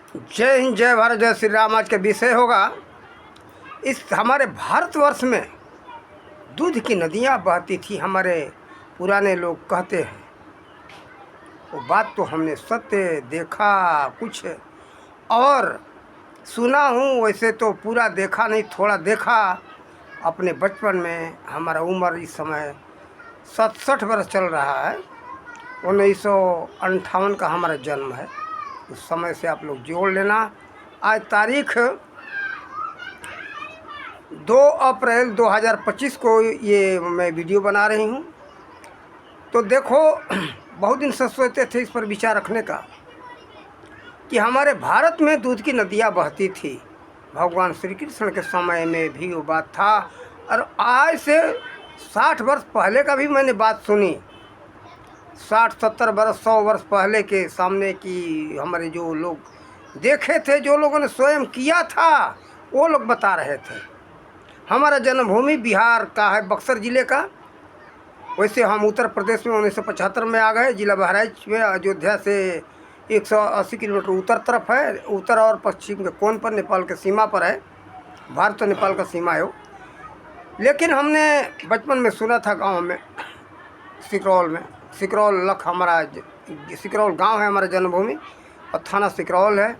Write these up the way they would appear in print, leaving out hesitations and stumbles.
जय हिंद, जय भारत, जय श्री राम। आज का विषय होगा इस हमारे भारतवर्ष में दूध की नदियाँ बहती थी। हमारे पुराने लोग कहते हैं, वो बात तो हमने सत्य देखा कुछ और सुना हूँ। वैसे तो पूरा देखा नहीं, थोड़ा देखा अपने बचपन में। हमारा उम्र इस समय 67 वर्ष चल रहा है। 1958 का हमारा जन्म है। उस समय से आप लोग जोड़ लेना। आज तारीख 2 अप्रैल 2025 को ये मैं वीडियो बना रही हूँ। तो देखो, बहुत दिन से सोचते थे इस पर विचार रखने का कि हमारे भारत में दूध की नदियाँ बहती थी। भगवान श्री कृष्ण के समय में भी वो बात था, और आज से 60 वर्ष पहले का भी मैंने बात सुनी। 60-70 वर्ष 100 वर्ष पहले के सामने की हमारे जो लोग देखे थे, जो लोगों ने स्वयं किया था, वो लोग बता रहे थे। हमारा जन्मभूमि बिहार का है, बक्सर ज़िले का। वैसे हम उत्तर प्रदेश में 1975 में आ गए। जिला बहराइच में, अयोध्या से 180 किलोमीटर उत्तर तरफ है। उत्तर और पश्चिम के कोन पर नेपाल के सीमा पर है। भारत और नेपाल का सीमा है वो। लेकिन हमने बचपन में सुना था गांव में, सिकरौल में, सिकरौल लख हमारा सिकरौल गांव है, हमारा जन्मभूमि, और थाना सिकरौल है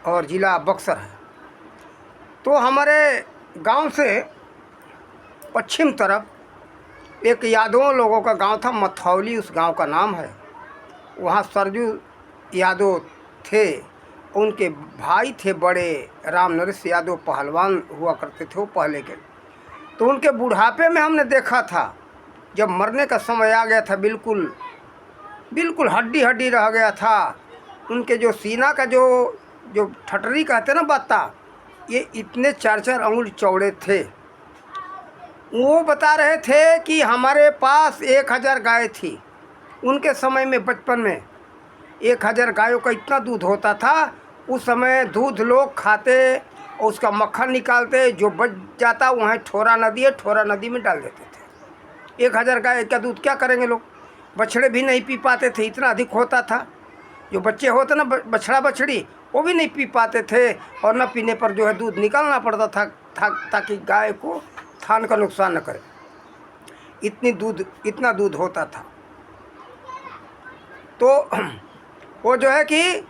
और ज़िला बक्सर है। तो हमारे गांव से पश्चिम तरफ एक यादवों लोगों का गांव था, मथौली उस गांव का नाम है। वहाँ सरजू यादव थे, उनके भाई थे बड़े, राम नरेश यादव पहलवान हुआ करते थे वो पहले के। तो उनके बुढ़ापे में हमने देखा था, जब मरने का समय आ गया था, बिल्कुल बिल्कुल हड्डी हड्डी रह गया था। उनके जो सीना का जो ठटरी कहते ना बत्ता, ये इतने 4-4 अंगुल चौड़े थे। वो बता रहे थे कि हमारे पास 1000 गाय थी उनके समय में। बचपन में 1000 गायों का इतना दूध होता था। उस समय दूध लोग खाते और उसका मक्खन निकालते, जो बच जाता वहाँ ठोरा नदी है, ठोरा नदी में डाल देते थे। 1000 गाय का दूध क्या करेंगे लोग? बछड़े भी नहीं पी पाते थे, इतना अधिक होता था। जो बच्चे होते ना, बछड़ा बछड़ी, वो भी नहीं पी पाते थे, और न पीने पर जो है दूध निकालना पड़ता था ताकि गाय को थान का नुकसान न करे। इतना दूध होता था। तो वो जो है कि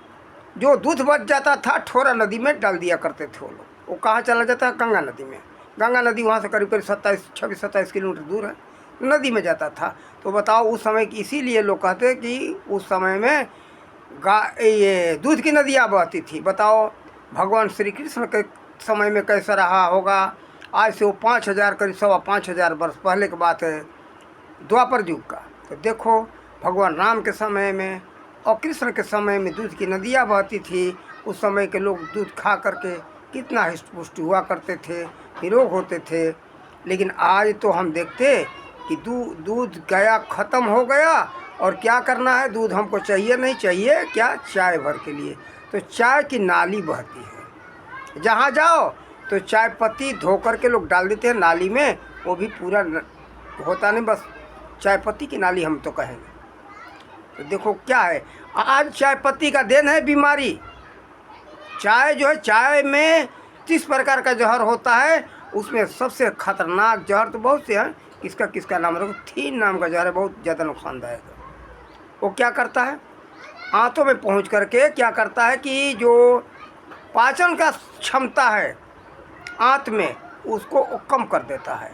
जो दूध बच जाता था ठोरा नदी में डाल दिया करते थे वो लोग। वो कहाँ चला जाता है? गंगा नदी में। गंगा नदी वहाँ से करीब 26-27 किलोमीटर दूर है, नदी में जाता था। तो बताओ, उस समय की इसीलिए लोग कहते हैं कि उस समय में ये दूध की नदियाँ बहती थी। बताओ भगवान श्री कृष्ण के समय में कैसा रहा होगा। आज से वो 5000 करीब 5500 वर्ष पहले की बात है, द्वापर युग का। तो देखो, भगवान राम के समय में और कृष्ण के समय में दूध की नदियाँ बहती थी। उस समय के लोग दूध खा करके कितना हृष्ट-पुष्ट हुआ करते थे, निरोग होते थे। लेकिन आज तो हम देखते कि दूध गया, ख़त्म हो गया। और क्या करना है? दूध हमको चाहिए नहीं, चाहिए क्या? चाय भर के लिए। तो चाय की नाली बहती है, जहाँ जाओ तो चाय पत्ती धो करके लोग डाल देते हैं नाली में। वो भी पूरा होता नहीं, बस चाय पत्ती की नाली हम तो कहेंगे। तो देखो क्या है, आज चाय पत्ती का देन है बीमारी। चाय जो है, चाय में 30 प्रकार का जहर होता है। उसमें सबसे खतरनाक जहर तो बहुत से हैं, किसका नाम रखो, थीन नाम का जहर है, बहुत ज़्यादा नुकसानदायक है। वो क्या करता है? आंतों में पहुंच करके क्या करता है कि जो पाचन का क्षमता है आंत में, उसको कम कर देता है।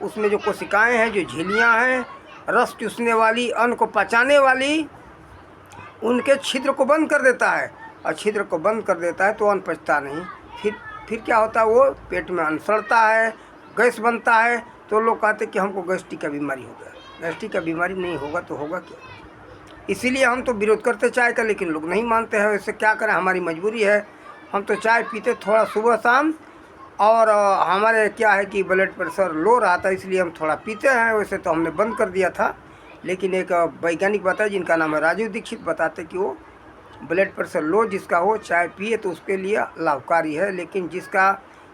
उसमें जो कोशिकाएं हैं, जो झिल्लियां हैं, रस चूसने वाली, अन्न को पचाने वाली, उनके छिद्र को बंद कर देता है। और छिद्र को बंद कर देता है तो अन्न पचता नहीं। फिर क्या होता है? वो पेट में अन्न सड़ता है, गैस बनता है। तो लोग कहते कि हमको गैस्ट्रिक का बीमारी हो गया। गैस्ट्रिक का बीमारी नहीं होगा तो होगा क्या? इसीलिए हम तो विरोध करते चाय का, लेकिन लोग नहीं मानते हैं। वैसे क्या करें, हमारी मजबूरी है। हम तो चाय पीते थोड़ा सुबह शाम, और हमारे क्या है कि ब्लड प्रेशर लो रहा था, इसलिए हम थोड़ा पीते हैं। वैसे तो हमने बंद कर दिया था, लेकिन एक वैज्ञानिक बताए जिनका नाम है राजीव दीक्षित, बताते कि वो ब्लड प्रेशर लो जिसका हो, चाय पिए तो उसके लिए लाभकारी है। लेकिन जिसका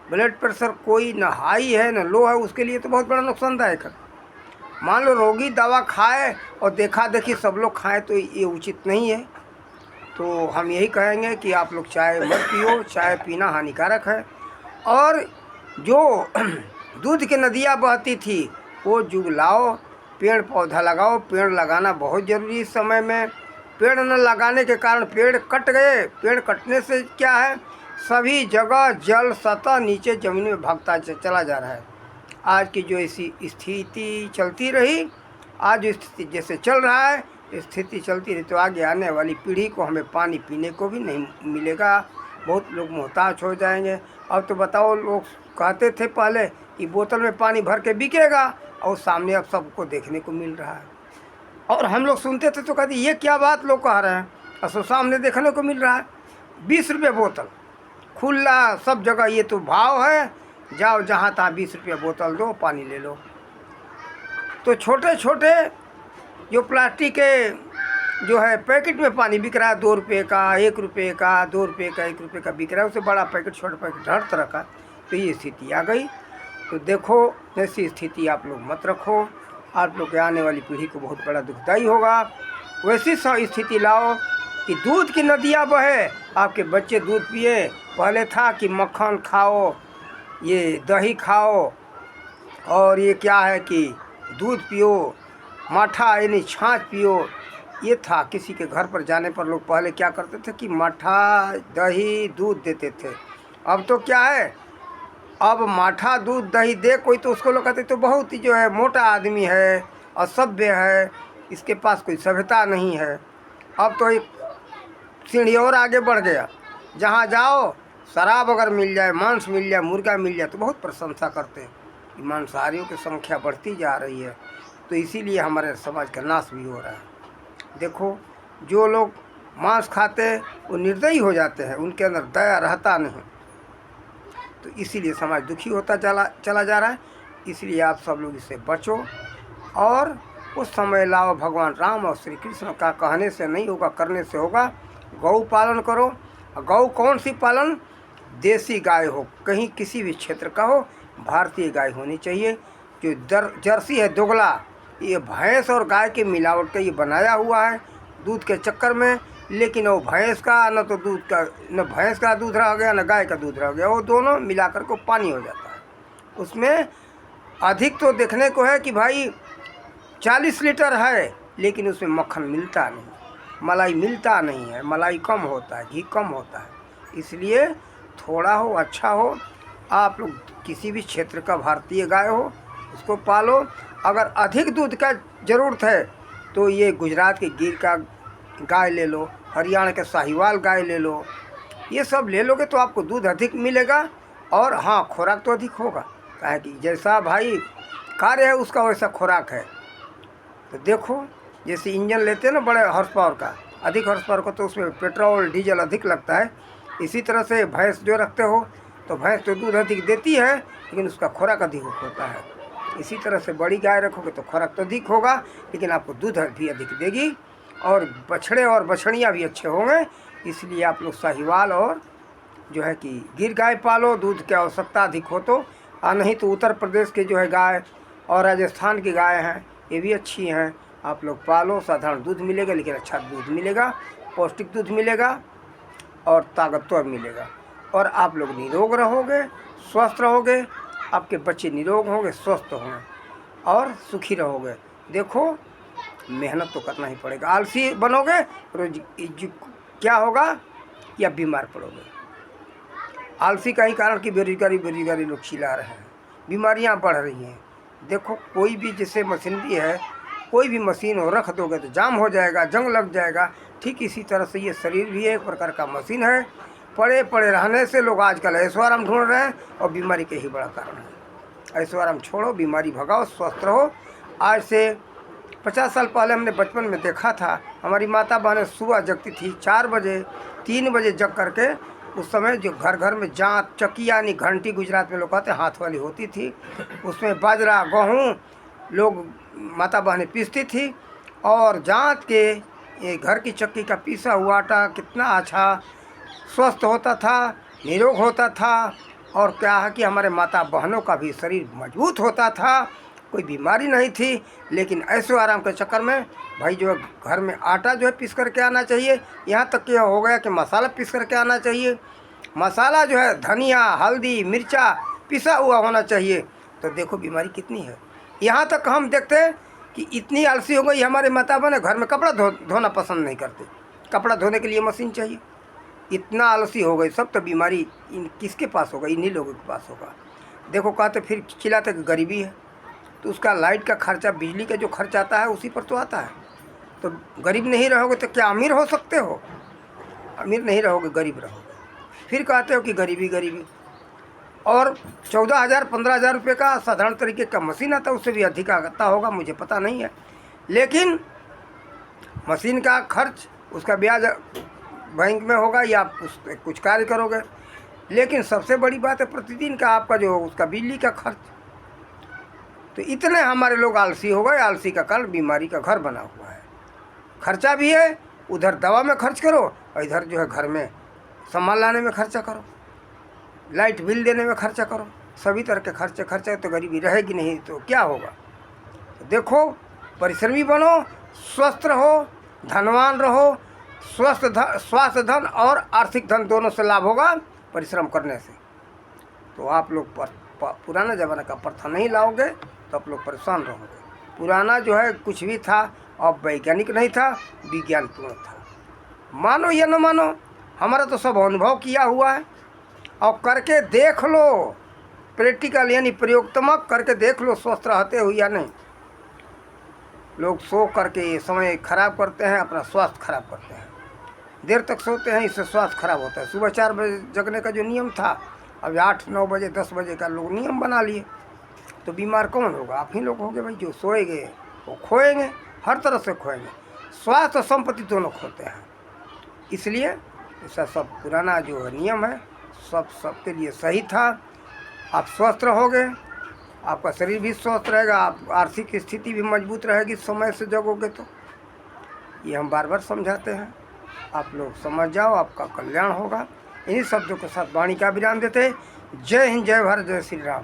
ब्लड प्रेशर कोई न हाई है न लो है, उसके लिए तो बहुत बड़ा नुकसानदायक है। मान लो रोगी दवा खाए और देखा देखी सब लोग खाएं, तो ये उचित नहीं है। तो हम यही कहेंगे कि आप लोग चाय मत पियो, चाय पीना हानिकारक है। और जो दूध की नदियाँ बहती थी वो जुग लाओ, पेड़ पौधा लगाओ। पेड़ लगाना बहुत ज़रूरी इस समय में। पेड़ न लगाने के कारण पेड़ कट गए। पेड़ कटने से क्या है, सभी जगह जल सतह नीचे ज़मीन में भागता चला जा रहा है। आज की जो ऐसी स्थिति चलती रही, आज जो स्थिति जैसे चल रहा है, स्थिति चलती रही तो आगे आने वाली पीढ़ी को हमें पानी पीने को भी नहीं मिलेगा। बहुत लोग मोहताज हो जाएंगे। अब तो बताओ, लोग कहते थे पहले कि बोतल में पानी भर के बिकेगा, और सामने अब सबको देखने को मिल रहा है। और हम लोग सुनते थे तो कहते ये क्या बात लोग कह रहे हैं, और सो सामने देखने को मिल रहा है। 20 रुपये बोतल खुला सब जगह, ये तो भाव है। जाओ जहाँ तहाँ 20 रुपये बोतल दो, पानी ले लो। तो छोटे छोटे जो प्लास्टिक के जो है पैकेट में पानी बिक रहा है, 2 रुपये का, 1 रुपये का, 2 रुपये का, 1 रुपये का बिक रहा है। उससे बड़ा पैकेट, छोटा पैकेट, हर तरह का। तो ये स्थिति आ गई। तो देखो, ऐसी स्थिति आप लोग मत रखो, आप लोग के आने वाली पीढ़ी को बहुत बड़ा दुखदाई होगा। वैसी स्थिति लाओ कि दूध की नदियाँ बहे, आपके बच्चे दूध पिए। पहले था कि मक्खन खाओ, ये दही खाओ, और ये क्या है कि दूध पियो, मट्ठा यानी छाछ पियो। ये था। किसी के घर पर जाने पर लोग पहले क्या करते थे कि मट्ठा, दही, दूध देते थे। अब तो क्या है, अब मट्ठा, दूध, दही दे कोई तो उसको लोग कहते तो बहुत ही जो है मोटा आदमी है, असभ्य है, इसके पास कोई सभ्यता नहीं है। अब तो एक सीढ़ी और आगे बढ़ गया। जहाँ जाओ शराब अगर मिल जाए, मांस मिल जाए, मुर्गा मिल जाए तो बहुत प्रशंसा करते हैं कि मांसाहारियों की संख्या बढ़ती जा रही है। तो इसीलिए हमारे समाज का नाश भी हो रहा है। देखो, जो लोग मांस खाते वो निर्दयी हो जाते हैं, उनके अंदर दया रहता नहीं। तो इसीलिए समाज दुखी होता चला जा रहा है। इसलिए आप सब लोग इससे बचो। और उस समय लाओ, भगवान राम और श्री कृष्ण का कहने से नहीं होगा, करने से होगा। गौ पालन करो। गौ कौन सी पालन? देसी गाय हो, कहीं किसी भी क्षेत्र का हो, भारतीय गाय होनी चाहिए। जो जर्सी है दोगला, ये भैंस और गाय के मिलावट का ये बनाया हुआ है दूध के चक्कर में। लेकिन वो भैंस का न तो दूध का, न भैंस का दूध रह गया, न गाय का दूध रह गया, वो दोनों मिलाकर को पानी हो जाता है। उसमें अधिक तो देखने को है कि भाई 40 लीटर है, लेकिन उसमें मक्खन मिलता नहीं, मलाई मिलता नहीं है, मलाई कम होता है, घी कम होता है। इसलिए थोड़ा हो, अच्छा हो। आप लोग किसी भी क्षेत्र का भारतीय गाय हो, उसको पालो। अगर अधिक दूध का ज़रूरत है तो ये गुजरात के गिर का गाय ले लो, हरियाणा के साहिवाल गाय ले लो। ये सब ले लोगे तो आपको दूध अधिक मिलेगा। और हाँ, खुराक तो अधिक होगा, काहे कि जैसा भाई कार्य है उसका वैसा खुराक है। तो देखो, जैसे इंजन लेते हैं ना बड़े हॉर्स पावर का, अधिक हॉर्स पावर का, तो उसमें पेट्रोल डीजल अधिक लगता है। इसी तरह से भैंस जो रखते हो तो भैंस तो दूध अधिक देती है, लेकिन उसका खुराक अधिक होता है। इसी तरह से बड़ी गाय रखोगे तो खुराक तो अधिक होगा, लेकिन आपको दूध भी अधिक देगी। और बछड़े और बछड़ियाँ भी अच्छे होंगे। इसलिए आप लोग साहिवाल और जो है कि गिर गाय पालो, दूध की आवश्यकता अधिक हो तो। नहीं तो उत्तर प्रदेश के जो है गाय और राजस्थान की गाय हैं, ये भी अच्छी हैं। आप लोग पालो, साधारण दूध मिलेगा, लेकिन अच्छा दूध मिलेगा, पौष्टिक दूध मिलेगा और ताकतवर मिलेगा। और आप लोग निरोग रहोगे, स्वस्थ रहोगे, आपके बच्चे निरोग होंगे, स्वस्थ होंगे और सुखी रहोगे। देखो, मेहनत तो करना ही पड़ेगा। आलसी बनोगे रोज क्या होगा कि आप बीमार पड़ोगे। आलसी का ही कारण कि बेरोजगारी लोग चिल्ला रहे हैं, बीमारियां बढ़ रही हैं। देखो, कोई भी जैसे मशीनरी है, कोई भी मशीन हो रख दोगे तो जाम हो जाएगा, जंग लग जाएगा। ठीक इसी तरह से ये शरीर भी एक प्रकार का मशीन है। पड़े पड़े रहने से लोग आजकल ऐशो आराम ढूंढ रहे हैं, और बीमारी के ही बड़ा कारण है। ऐशो आराम छोड़ो, बीमारी भगाओ, स्वस्थ रहो। आज से 50 साल पहले हमने बचपन में देखा था, हमारी माता बहनें सुबह जगती थी 4 बजे, 3 बजे जग करके। उस समय जो घर घर में जांत, चक्की यानी घंटी, गुजरात में लोग कहते हैं, हाथ वाली होती थी। उसमें बाजरा, गेहूँ लोग माता बहनें पीसती थी। और जांत के ये घर की चक्की का पीसा हुआ आटा कितना अच्छा स्वस्थ होता था, निरोग होता था। और क्या है कि हमारे माता बहनों का भी शरीर मजबूत होता था। कोई बीमारी नहीं थी, लेकिन ऐशो आराम के चक्कर में भाई जो है घर में आटा जो है पीस करके आना चाहिए। यहाँ तक कि हो गया कि मसाला पीस करके आना चाहिए। मसाला जो है धनिया, हल्दी, मिर्चा पिसा हुआ होना चाहिए। तो देखो बीमारी कितनी है। यहाँ तक हम देखते हैं कि इतनी आलसी हो गई हमारे माता बहन, घर में कपड़ा धोना पसंद नहीं करते। कपड़ा धोने के लिए मशीन चाहिए। इतना आलसी हो गई सब, तो बीमारी इन किसके पास होगा? इन्हीं लोगों के पास होगा। देखो कहते फिर चिल्लाते कि गरीबी है, तो उसका लाइट का खर्चा, बिजली का जो खर्चा आता है उसी पर तो आता है। तो गरीब नहीं रहोगे तो क्या अमीर हो सकते हो? अमीर नहीं रहोगे, गरीब रहोगे। फिर कहते हो कि गरीबी गरीबी। और 14,000 15,000 रुपये का साधारण तरीके का मशीन आता है, उससे भी अधिक आता होगा, मुझे पता नहीं है। लेकिन मशीन का खर्च, उसका ब्याज बैंक में होगा या आप कुछ कार्य करोगे। लेकिन सबसे बड़ी बात है प्रतिदिन का आपका जो उसका बिजली का खर्च। तो इतने हमारे लोग आलसी हो गए। आलसी का कारण बीमारी का घर बना हुआ है। खर्चा भी है, उधर दवा में खर्च करो और इधर जो है घर में सामान लाने में खर्चा करो, लाइट बिल देने में खर्चा करो। सभी तरह के खर्चे तो गरीबी रहेगी नहीं तो क्या होगा? तो देखो परिश्रमी बनो, स्वस्थ रहो, धनवान रहो। स्वास्थ्य धन और आर्थिक धन दोनों से लाभ होगा परिश्रम करने से। तो आप लोग पुराना ज़माना का प्रथा नहीं लाओगे तो आप लोग परेशान रहोगे। पुराना जो है कुछ भी था, अब वैज्ञानिक नहीं था, विज्ञानपूर्ण था। मानो या न मानो, हमारा तो सब अनुभव किया हुआ है। और करके देख लो, प्रैक्टिकल यानी प्रयोगात्मक करके देख लो स्वस्थ रहते हो या नहीं। लोग सो करके समय खराब करते हैं, अपना स्वास्थ्य खराब करते हैं। देर तक सोते हैं, इससे स्वास्थ्य खराब होता है। सुबह 4 बजे जगने का जो नियम था, अब 8 9 बजे 10 बजे का लोग नियम बना लिए। तो बीमार कौन होगा? आप ही लोग होंगे भाई। जो सोएंगे वो खोएंगे, हर तरह से खोएंगे। स्वास्थ्य और संपत्ति दोनों खोते हैं। इसलिए ऐसा सब पुराना जो नियम है सबके लिए सही था। आप स्वस्थ रहोगे, आपका शरीर भी स्वस्थ रहेगा, आप आर्थिक स्थिति भी मजबूत रहेगी समय से जगोगे तो। ये हम बार बार समझाते हैं, आप लोग समझ जाओ, आपका कल्याण होगा। इन्हीं शब्दों के साथ वाणी का विराम देते। जय हिंद, जय भारत, जय श्री राम।